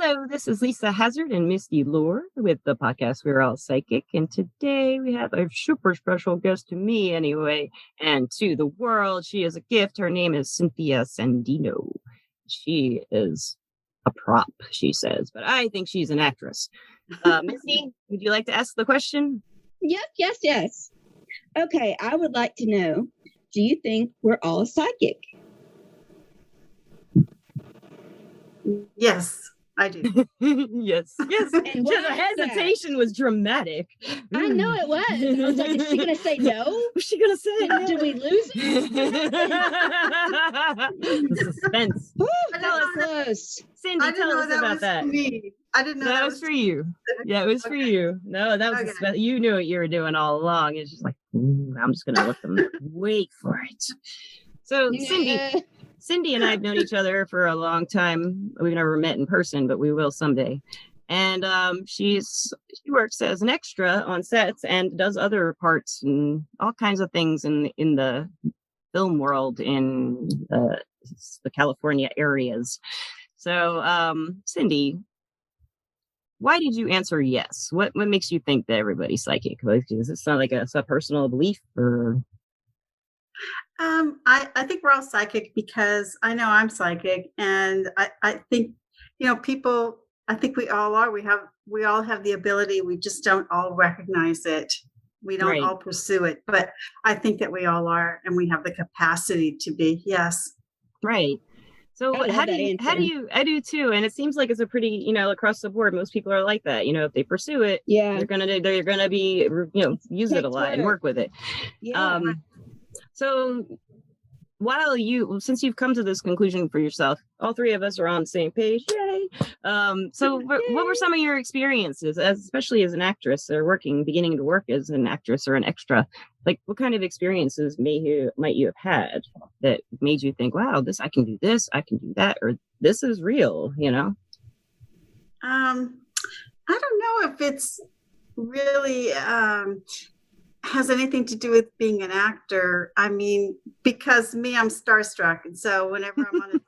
Hello, this is Lisa Hazard and Misty Lure with the podcast We're All Psychic. And today we have a super special guest to me anyway, and to the world. She is a gift. Her name is Cynthia Sandino. She is a prop, she says, but I think she's an actress. Misty, would you like to ask the question? Yes. Okay, I would like to know, do you think we're all psychic? Yes, I do. yes. And Just the hesitation was dramatic. I know it was. I was like, is she going to say no? Was she going to say no? Did we lose it? The suspense. That was close. Cindy, tell us about that. I didn't know that was for you. Yeah, it was for you. No, that was you knew what you were doing all along. It's just like, I'm just going to let them wait for it. So, Cindy and I have known each other for a long time. We've never met in person, but we will someday. And she works as an extra on sets and does other parts and all kinds of things in the film world in the California areas. So, Cindy, why did you answer yes? What makes you think that everybody's psychic? Does this sound like a personal belief or? I think we're all psychic because I know I'm psychic, and I think, people, I think we all are. We all have the ability. We just don't all recognize it. We don't all pursue it, but I think that we all are, and we have the capacity to be. Yes. Right. So how do you, I do too. And it seems like it's a pretty, across the board, most people are like that. If they pursue it, they're going to be, use it a lot and work with it. Yeah. So since you've come to this conclusion for yourself, all three of us are on the same page. Yay. So what were some of your experiences, especially as an actress or beginning to work as an actress or an extra? Like, what kind of experiences might you have had that made you think, wow, I can do this, I can do that, or this is real, I don't know if it's really has anything to do with being an actor. I mean, because I'm starstruck. And so whenever I'm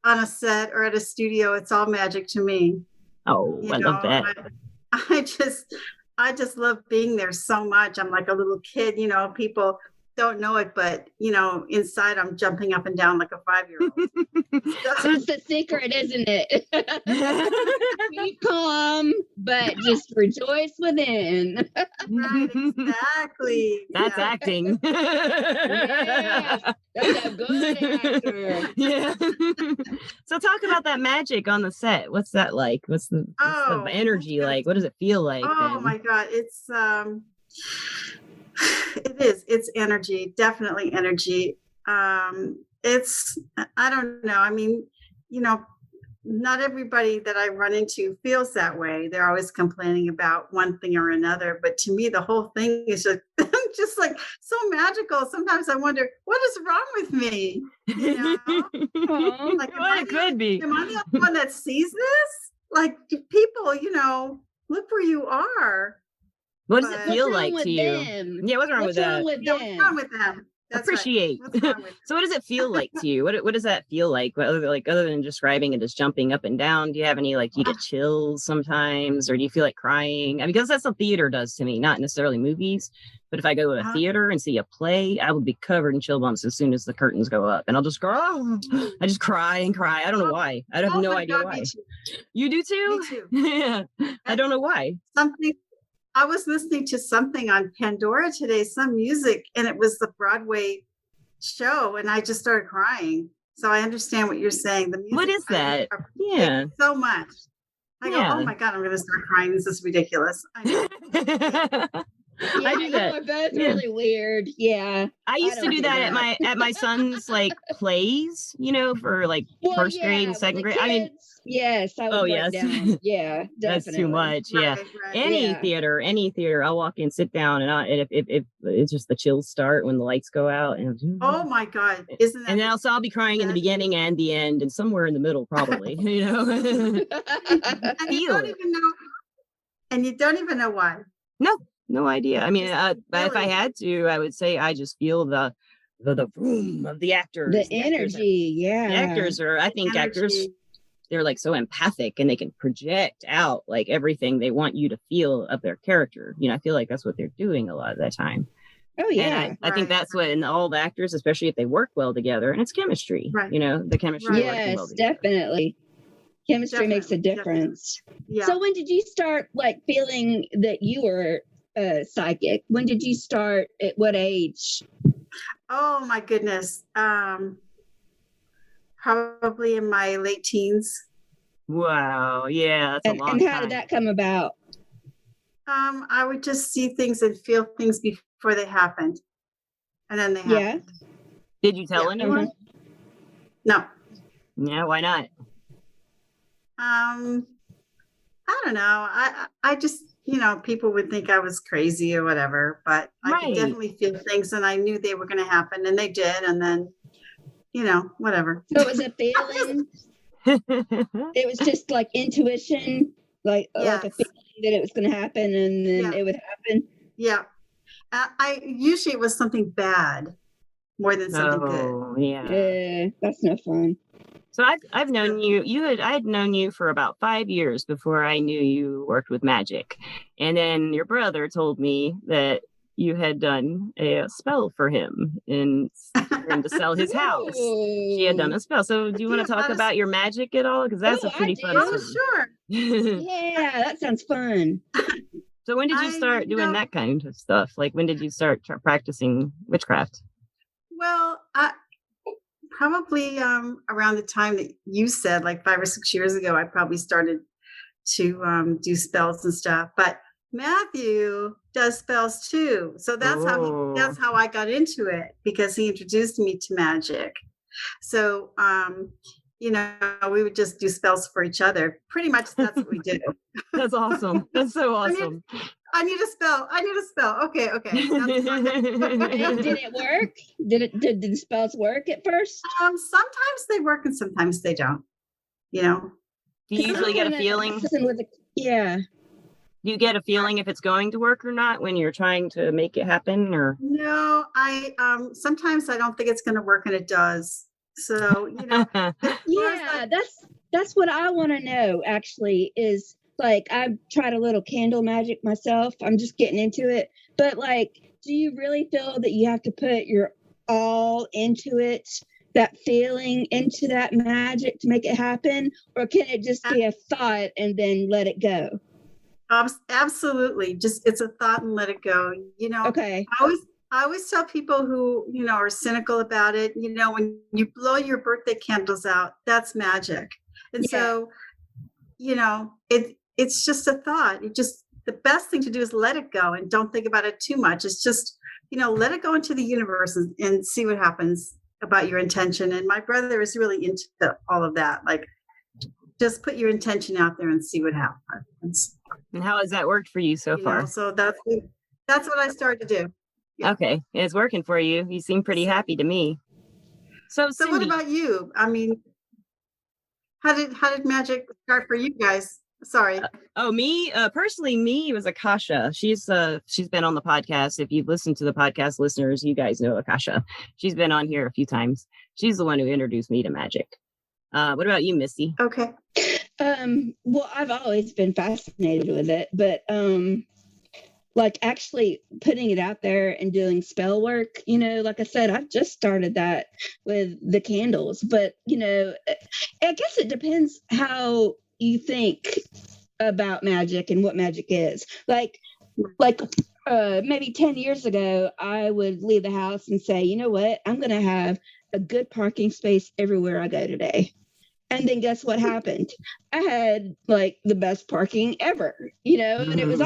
on a set or at a studio, it's all magic to me. Oh, I love that. I just love being there so much. I'm like a little kid, people don't know it, but inside I'm jumping up and down like a 5-year-old. So it's the secret, isn't it? Be calm, but just rejoice within. Right, exactly. That's acting. Yeah, that's a good actor. Yeah. So talk about that magic on the set. What's that like? What's the energy like? What does it feel like? Oh my God. It's it's energy, definitely energy. It's, I don't know. I mean, not everybody that I run into feels that way. They're always complaining about one thing or another. But to me, the whole thing is just like so magical. Sometimes I wonder, what is wrong with me? Like, it could be. Am I the only one that sees this? Like, people, look where you are. What does it feel like to you? Yeah, what's wrong with that? What's wrong with them? That's appreciate. Right. So what does it feel like to you? What does that feel like? Other than describing and just jumping up and down, do you have any do you get chills sometimes, or do you feel like crying? I mean, because that's what theater does to me, not necessarily movies. But if I go to a theater and see a play, I would be covered in chill bumps as soon as the curtains go up, and I'll just go, I just cry and cry. I don't know why. I have no idea why. You do too? Me too. Yeah. I don't know why. I was listening to something on Pandora today, some music, and it was the Broadway show, and I just started crying. So I understand what you're saying. The music, what is that? Yeah, so much. I go, oh my God, I'm going to start crying. This is ridiculous. I know. Yeah, I do that. That's really weird. Yeah, I used to do that at my son's plays, for first grade and second grade. I mean, yes, I would write down. Yeah, definitely. That's too much. Yeah, right. Any theater, I'll walk in, sit down, and if it's just the chills start when the lights go out, and oh my God, isn't that? And then I'll be crying in the beginning and the end, and somewhere in the middle, probably. And you don't even know. And you don't even know why. No idea. I mean, if I had to, I would say I just feel the room of the actors. The energy, The actors are, I think actors they're like so empathic and they can project out like everything they want you to feel of their character. I feel like that's what they're doing a lot of the time. Oh yeah. And I think that's what in all the actors, especially if they work well together, and it's chemistry, the chemistry. Yes, well definitely. Chemistry makes a difference. Yeah. So when did you start like feeling that you were psychic? When did you start? At what age? Oh my goodness. Probably in my late teens. Wow. Yeah. That's a long time. And how did that come about? I would just see things and feel things before they happened. And then they happened. Did you tell anyone? No. Yeah, why not? I don't know. I just, people would think I was crazy or whatever, but I could definitely feel things and I knew they were going to happen and they did. And then, whatever. So it was a feeling. It was just like intuition, like a feeling that it was going to happen and then it would happen. Yeah. I usually it was something bad more than something good. Yeah. That's no fun. So I've known I had known you for about 5 years before I knew you worked with magic. And then your brother told me that you had done a spell for him to sell his house. She had done a spell. So do you want to talk about your magic at all? Because that's a pretty fun story. Sure. Yeah, that sounds fun. So when did you start doing that kind of stuff? Like when did you start practicing witchcraft? Well, probably around the time that you said, like 5 or 6 years ago, I probably started to do spells and stuff. But Matthew does spells too, so that's how I got into it, because he introduced me to magic. So we would just do spells for each other. Pretty much, that's what we do. That's awesome. That's so awesome. I need a spell. Okay. Did it work? Did the spells work at first? Sometimes they work and sometimes they don't. Do you usually get a feeling? Do you get a feeling if it's going to work or not when you're trying to make it happen? Or no, I sometimes I don't think it's going to work and it does. So that's what I want to know. Actually, is like I've tried a little candle magic myself. I'm just getting into it, but like, do you really feel that you have to put your all into it? That feeling into that magic to make it happen, or can it just be a thought and then let it go? Absolutely. Just it's a thought and let it go. Okay. I always tell people who, are cynical about it, when you blow your birthday candles out, that's magic. And so, it's just a thought. The best thing to do is let it go and don't think about it too much. It's just, let it go into the universe and see what happens about your intention. And my brother is really into all of that. Like, just put your intention out there and see what happens. And how has that worked for you so far? So that's what I started to do. Yeah. Okay, it's working for you. You seem pretty happy to me. So Cindy, what about you? I mean, how did magic start for you guys? Sorry. Me personally, me was Akasha. She's been on the podcast. If you've listened to the podcast, listeners, you guys know Akasha. She's been on here a few times. She's the one who introduced me to magic. What about you, Misty? Okay. Well, I've always been fascinated with it, but like actually putting it out there and doing spell work, like I said, I've just started that with the candles, but I guess it depends how you think about magic and what magic is. Like maybe 10 years ago, I would leave the house and say, you know what, I'm going to have a good parking space everywhere I go today. And then guess what happened? I had like the best parking ever, and it was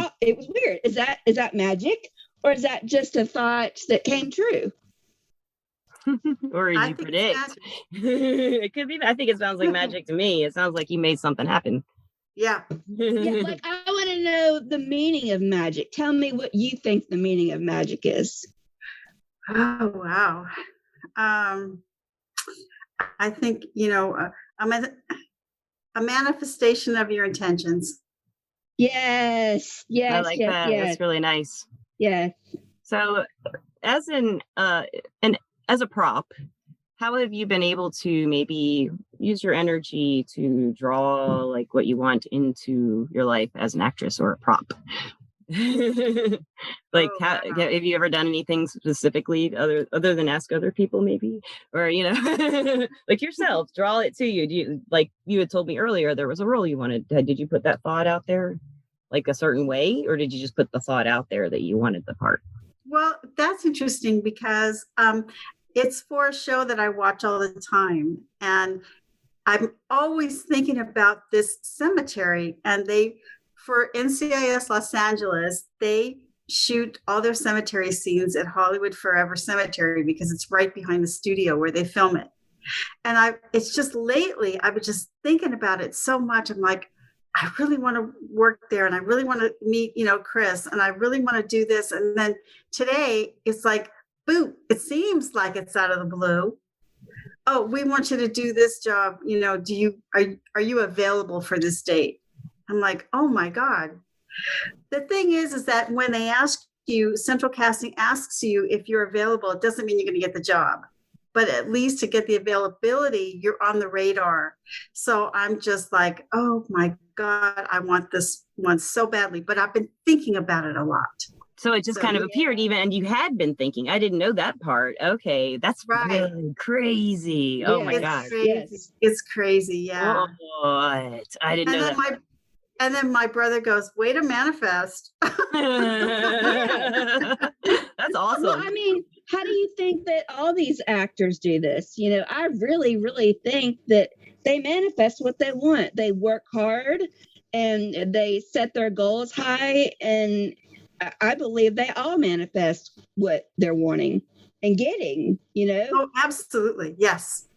weird. Is that magic, or is that just a thought that came true? Or you predict? It could be. I think it sounds like magic to me. It sounds like you made something happen. Yeah. Like I want to know the meaning of magic. Tell me what you think the meaning of magic is. Oh wow. I think a manifestation of your intentions. Yes. I like that. Yes. That's really nice. Yeah. So, as a prop, how have you been able to maybe use your energy to draw like what you want into your life as an actress or a prop? Like, Wow. have you ever done anything specifically other than ask other people, maybe, or like yourself, draw it to you? Do you, like you had told me earlier, there was a role you wanted? Did you put that thought out there, like a certain way, or did you just put the thought out there that you wanted the part? Well, that's interesting because it's for a show that I watch all the time, and I'm always thinking about this cemetery. And for NCIS Los Angeles, they shoot all their cemetery scenes at Hollywood Forever Cemetery because it's right behind the studio where they film it. And it's just lately, I was just thinking about it so much. I'm like, I really want to work there, and I really want to meet, Chris, and I really want to do this. And then today it's like, boom, it seems like it's out of the blue. Oh, we want you to do this job. Are you available for this date? I'm like, oh my God. The thing is that when they ask you, Central Casting asks you if you're available, it doesn't mean you're going to get the job. But at least to get the availability, you're on the radar. So I'm just like, oh my God, I want this one so badly. But I've been thinking about it a lot. So it just kind of appeared even, and you had been thinking. I didn't know that part. Okay, that's right. Really crazy. Oh my God. Yes. It's crazy. Yeah. What? I didn't know that. And then my brother goes, way to manifest. That's awesome. Well, I mean, how do you think that all these actors do this? I really, really think that they manifest what they want. They work hard and they set their goals high. And I believe they all manifest what they're wanting and getting, Oh, absolutely. Yes.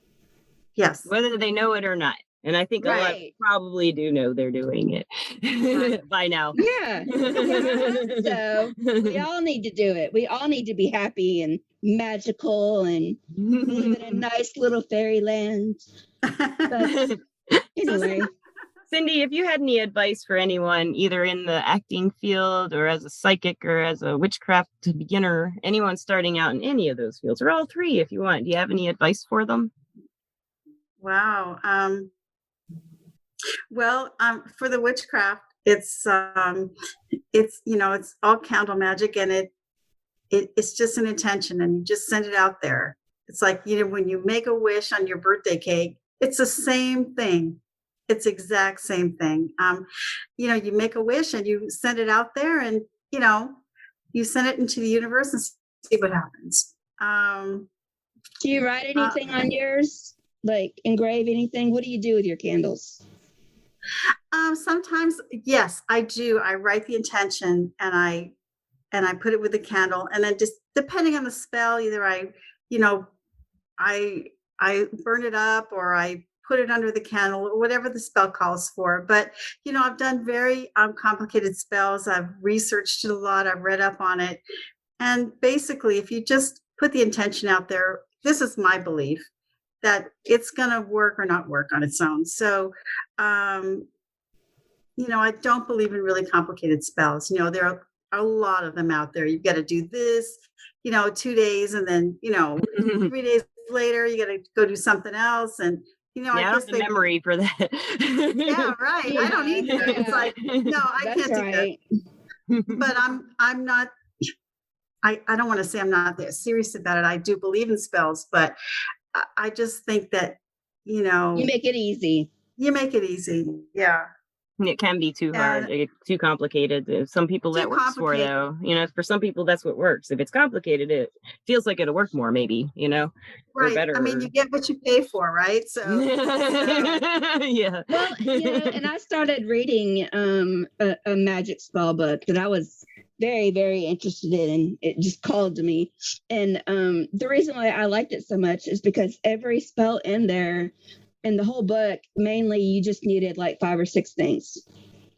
Yes. Whether they know it or not. And I think a lot probably do know they're doing it by now. Yeah. So we all need to do it. We all need to be happy and magical and live in a nice little fairyland. But anyway. Cindy, if you had any advice for anyone, either in the acting field or as a psychic or as a witchcraft beginner, anyone starting out in any of those fields, or all three if you want, do you have any advice for them? Wow. Well, for the witchcraft, it's all candle magic, and it's just an intention, and you just send it out there. It's like, when you make a wish on your birthday cake, it's the same thing. It's exact same thing. You make a wish and you send it out there, and, you send it into the universe and see what happens. Do you write anything on yours? Like engrave anything? What do you do with your candles? Sometimes, yes, I do. I write the intention and I put it with the candle, and then just depending on the spell, either I burn it up or I put it under the candle or whatever the spell calls for. But, I've done very complicated spells. I've researched it a lot. I've read up on it. And basically, if you just put the intention out there, this is my belief, that it's going to work or not work on its own. So, I don't believe in really complicated spells. There are a lot of them out there. You've got to do this, 2 days, and then, 3 days later, you got to go do something else. And, I guess the memory for that. Yeah, right. Yeah, I don't need that. It's like, no, I can't do that. But I'm not, I don't want to say I'm not that serious about it. I do believe in spells, but I just think that, you make it easy. You make it easy. Yeah. It can be too hard, too complicated. Some people that works for, though, for some people, that's what works. If it's complicated, it feels like it'll work more, maybe, Right. Or better. I mean, you get what you pay for, right? So, yeah. Well, and I started reading a magic spell book that I was very, very interested in, and it just called to me. And the reason why I liked it so much is because every spell in there, in the whole book, mainly you just needed like 5 or 6 things.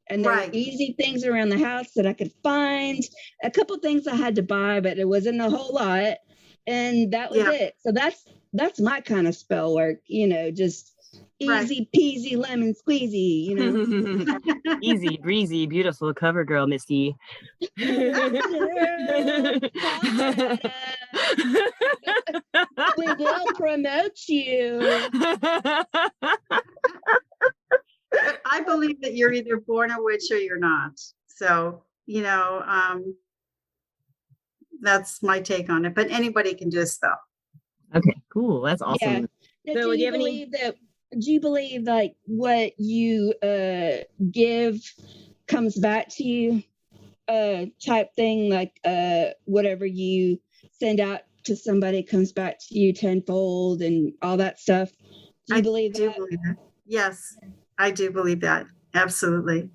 And there were easy things around the house that I could find. A couple things I had to buy, but it wasn't a whole lot. And that was it. So that's my kind of spell work, just easy peasy lemon squeezy, Easy breezy, beautiful cover girl, Misty. We will promote you. But I believe that you're either born a witch or you're not. So, that's my take on it. But anybody can do a spell. Okay, cool. That's awesome. Yeah. Now, So, do you believe like what you give comes back to you? Type thing, like whatever you send out to somebody comes back to you tenfold and all that stuff. Do you believe that? Yes, I do believe that. Absolutely.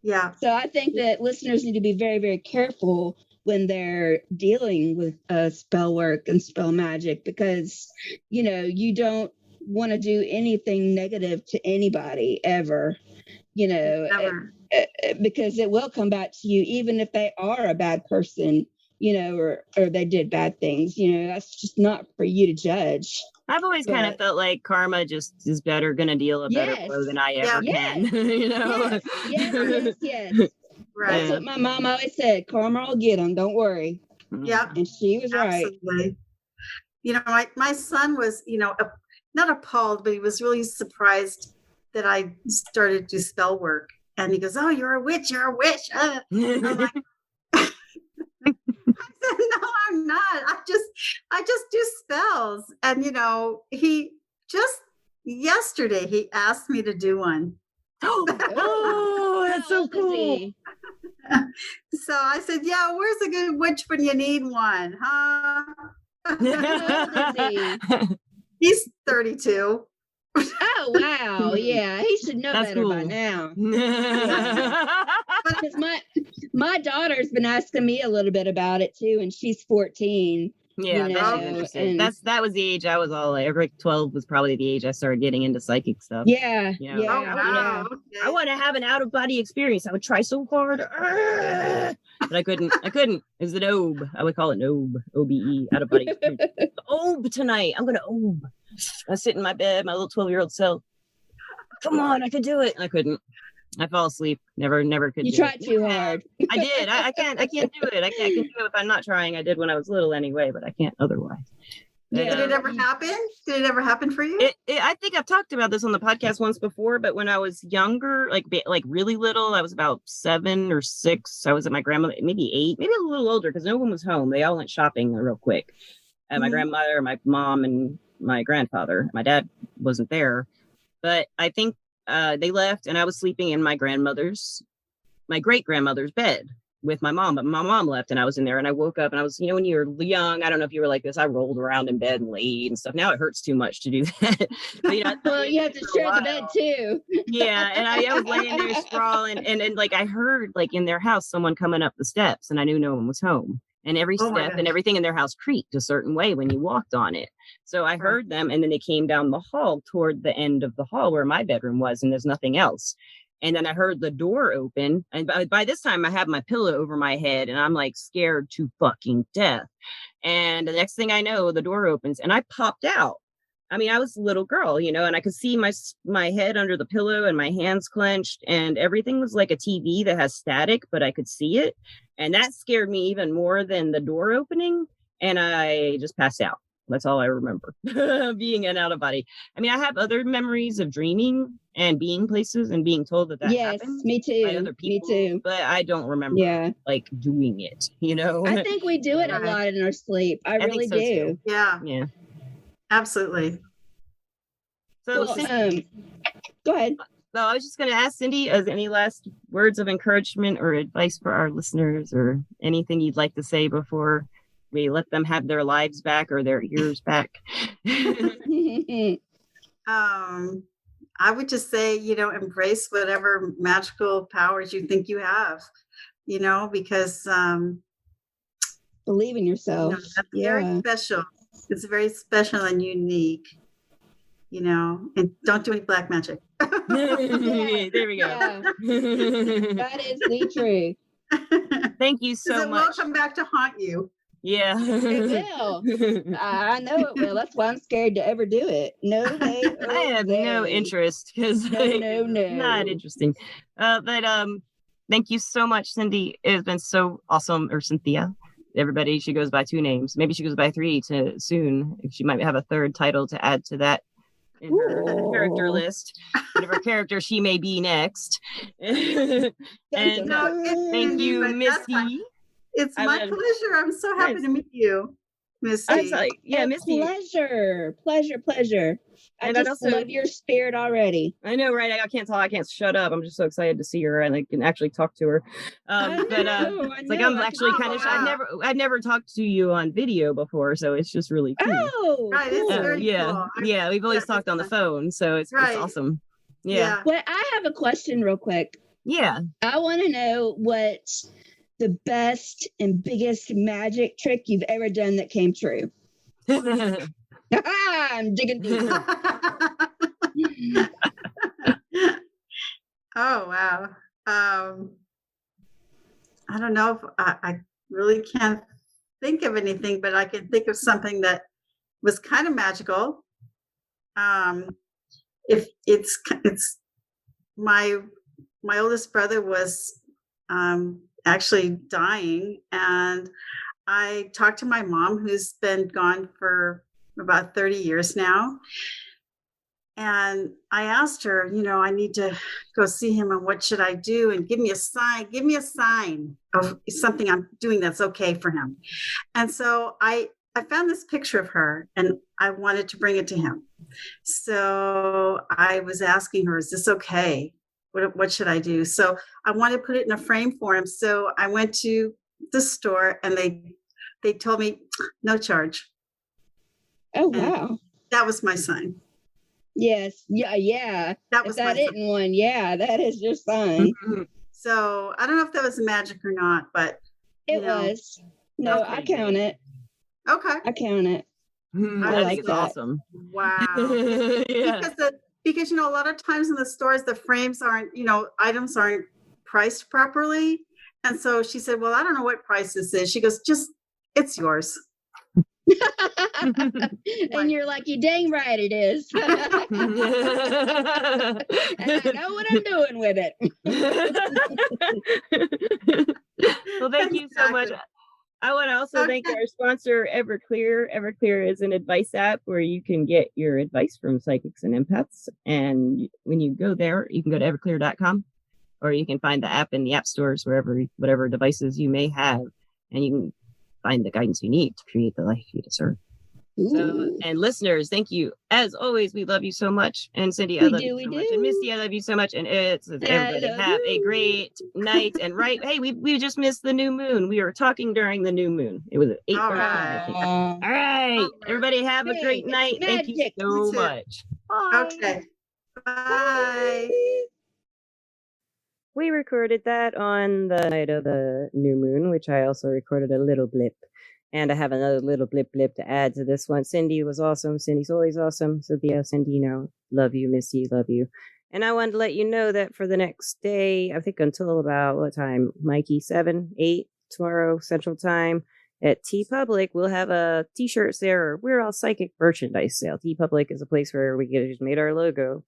Yeah. So I think that listeners need to be very, very careful when they're dealing with spell work and spell magic, because, you don't want to do anything negative to anybody ever, Never. because it will come back to you, even if they are a bad person, or they did bad things. That's just not for you to judge. I've always kind of felt like karma just is going to deal a better blow than I ever can. Yes. Right. That's what my mom always said. Karma will get them. Don't worry. Yeah. And she was absolutely right. My son was, not appalled, but he was really surprised that I started to do spell work. And he goes, "Oh, you're a witch. You're a witch." I'm like, I said, "No, I'm not. I just do spells." And he just yesterday he asked me to do one. Oh, that's so cool. So I said, "Yeah, where's a good witch when you need one, huh?" He's 32. Oh, wow. Yeah, he should know better by now. Because my daughter's been asking me a little bit about it too, and she's 14. Yeah, that's interesting. That was the age I was all like 12 was probably the age I started getting into psychic stuff. Yeah. Wow. I want to have an out of body experience. I would try so hard, but I couldn't. It was an OB. I would call it an OB, OBE, out of body experience. OB tonight. I'm gonna OB. I sit in my bed, my little 12-year-old self. Come on, I could do it. I couldn't. I fall asleep. Never could. You tried too hard. I did. I can't do it. I can do it if I'm not trying. I did when I was little anyway, but I can't otherwise. Did it ever happen? Did it ever happen for you? I think I've talked about this on the podcast once before, but when I was younger, like really little, I was about 7 or 6. I was at my grandmother, maybe 8, maybe a little older, because no one was home. They all went shopping real quick. My grandmother, my mom, and my grandfather. My dad wasn't there, but I think they left, and I was sleeping in my great grandmother's bed with my mom, but my mom left, and I was in there, and I woke up, and I was, when you're young, I don't know if you were like this, I rolled around in bed and laid and stuff. Now it hurts too much to do that. But, well, you have to share the bed too. Yeah. And I was laying there sprawling, and like I heard like in their house someone coming up the steps, and I knew no one was home. And every step and everything in their house creaked a certain way when you walked on it. So I heard them, and then they came down the hall toward the end of the hall where my bedroom was, and there's nothing else. And then I heard the door open, and by this time I have my pillow over my head, and I'm like scared to fucking death. And the next thing I know, the door opens, and I popped out. I mean, I was a little girl, and I could see my head under the pillow and my hands clenched, and everything was like a TV that has static, but I could see it. And that scared me even more than the door opening. And I just passed out. That's all I remember, being an out of body. I mean, I have other memories of dreaming and being places and being told that happened. Me too. By other people, me too. But I don't remember like doing it, I think we do it a lot in our sleep. I really do. Too. Yeah. Absolutely. So go ahead. So I was just going to ask Cindy, any last words of encouragement or advice for our listeners, or anything you'd like to say before we let them have their lives back or their ears back? I would just say, embrace whatever magical powers you think you have, because believe in yourself. That's very special. It's very special and unique. And don't do any black magic. There we go. Yeah. That is the truth. Thank you so much. It will come back to haunt you. Yeah. It will. I know it will. That's why I'm scared to ever do it. No way. I have no interest because no. Not interesting. But thank you so much, Cindy. It has been so awesome, or Cynthia. everybody, she goes by 2 names. Maybe she goes by 3 soon. She might have a 3rd title to add to that in her character list. Whatever character she may be next. And thank you, Misty. It's my pleasure. I'm so happy to meet you, Misty. Misty. Pleasure. I just love your spirit already. I know, right? I can't tell. I can't shut up. I'm just so excited to see her and I can actually talk to her. It's like I'm actually kind of. I've never talked to you on video before, so it's just really cool. Oh, right. It's very cool. Yeah. We've always talked on the phone, so it's awesome. Yeah. Well, I have a question, real quick. Yeah. I want to know what's the best and biggest magic trick you've ever done that came true. I'm digging deep. Oh, wow. I don't know if I really can't think of anything, but I can think of something that was kind of magical. If it's my oldest brother was actually dying, and I talked to my mom, who's been gone for about 30 years now. And I asked her, I need to go see him, and what should I do? And give me a sign of something I'm doing that's okay for him. And so I found this picture of her, and I wanted to bring it to him. So I was asking her, is this okay? What should I do? So I wanted to put it in a frame for him. So I went to the store, and they told me no charge. Oh, wow. And that was my sign. Yes. Yeah. That was that isn't one. Yeah, that is your sign. So I don't know if that was magic or not, but it was. No, I count it. Okay. I count it. I think it's awesome. Wow. Because a lot of times in the stores, the frames aren't, items aren't priced properly. And so she said, well, I don't know what price this is. She goes, it's yours. And you're like, you dang right it is. And I know what I'm doing with it. Well, thank you so much. I want to also thank our sponsor, Everclear. Everclear is an advice app where you can get your advice from psychics and empaths. And when you go there, you can go to everclear.com, or you can find the app in the app stores, whatever devices you may have, and you can find the guidance you need to create the life you deserve. So, and listeners, thank you. As always, we love you so much. And Cindy, I love you so much. And Misty, I love you so much. And everybody have a great night. And hey, we just missed the new moon. We were talking during the new moon. It was 8:30, I think. All right. Everybody have a great night. Thank you so much. Bye. Okay. Bye. We recorded that on the night of the new moon, which I also recorded a little blip. And I have another little blip to add to this one. Cindy was awesome. Cindy's always awesome. Cynthia, Sandino, love you. Misty, love you. And I wanted to let you know that for the next day, I think until about what time, Mikey, 7, 8 tomorrow Central Time at T Public, we'll have a t-shirt there. We're all psychic merchandise sale. T Public is a place where we just made our logo.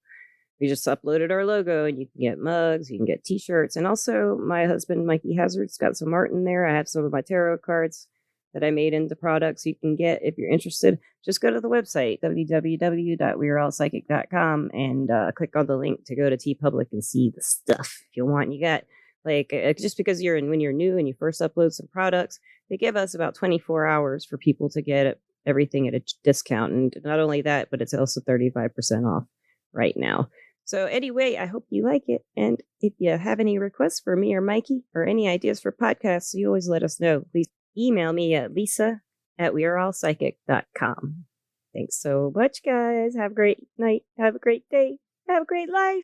We just uploaded our logo, and you can get mugs, you can get t-shirts. And also my husband, Mikey Hazard's got some art in there. I have some of my tarot cards that I made into products you can get. If you're interested, just go to the website, www.weareallpsychic.com, and click on the link to go to TeePublic and see the stuff if you want. You got, just because when you're new and you first upload some products, they give us about 24 hours for people to get everything at a discount. And not only that, but it's also 35% off right now. So anyway, I hope you like it. And if you have any requests for me or Mikey, or any ideas for podcasts, you always let us know. Please email me at lisa@weareallpsychic.com. Thanks so much, guys. Have a great night. Have a great day. Have a great life.